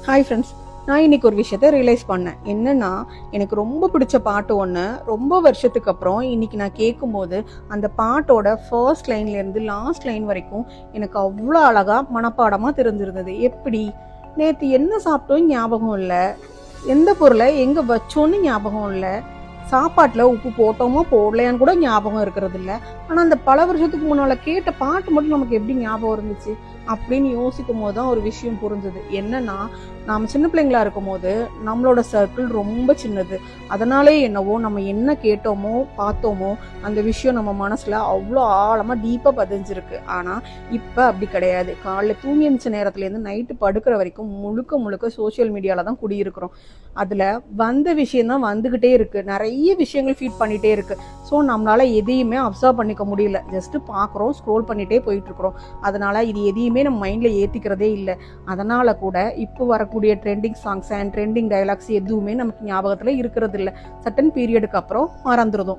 Hi friends, நான் இன்னைக்கு ஒரு விஷயத்த ரியலைஸ் பண்ணேன். என்னன்னா, எனக்கு ரொம்ப பிடிச்ச பாட்டு ஒன்று ரொம்ப வருஷத்துக்கு அப்புறம் இன்னைக்கு நான் கேட்கும்போது அந்த பாட்டோட ஃபர்ஸ்ட் லைன்லேருந்து லாஸ்ட் லைன் வரைக்கும் எனக்கு அவ்வளோ அழகாக மனப்பாடமாக தெரிஞ்சிருந்தது. எப்படி? நேற்று என்ன சாப்பிட்டோம் ஞாபகம் இல்லை, எந்த பொருளை எங்கே வச்சோன்னு ஞாபகம் இல்லை, சாப்பாட்டில் உப்பு போட்டோமோ போடலையான்னு கூட ஞாபகம் இருக்கிறது இல்லை. ஆனால் அந்த பல வருஷத்துக்கு முன்னால் கேட்ட பாட்டு மட்டும் நமக்கு எப்படி ஞாபகம் இருந்துச்சு அப்படின்னு யோசிக்கும் போது தான் ஒரு விஷயம் புரிஞ்சுது. என்னன்னா, நாம் சின்ன பிள்ளைங்களா இருக்கும் போது நம்மளோட சர்க்கிள் ரொம்ப சின்னது. அதனாலே என்னவோ நம்ம என்ன கேட்டோமோ பார்த்தோமோ அந்த விஷயம் நம்ம மனசுல அவ்வளோ ஆழமா டீப்பா பதிஞ்சிருக்கு. ஆனா இப்ப அப்படி கிடையாது. காலைல தூங்கி எழுந்த நேரத்துல இருந்து நைட்டு படுக்கிற வரைக்கும் முழுக்க முழுக்க சோசியல் மீடியால தான் குடியிருக்கிறோம். அதுல வந்த விஷயம் தான் வந்துகிட்டே இருக்கு, நிறைய விஷயங்கள் ஃபீட் பண்ணிட்டே இருக்கு. ஸோ நம்மளால எதையுமே அப்சர்வ் பண்ணிக்க முடியல. ஜஸ்ட் பாக்குறோம், ஸ்க்ரோல் பண்ணிட்டே போயிட்டு இருக்கிறோம். அதனால இது எதையுமே நம்ம மைண்ட்ல ஏத்திக்கிறதே இல்லை. அதனால கூட இப்போ வரக்கூடிய trending songs and trending dialogues எதுவுமே நமக்கு ஞாபகத்துல இருக்கிறது இல்லை. சர்டன் பீரியடுக்கு அப்புறம் மறந்துருதும்.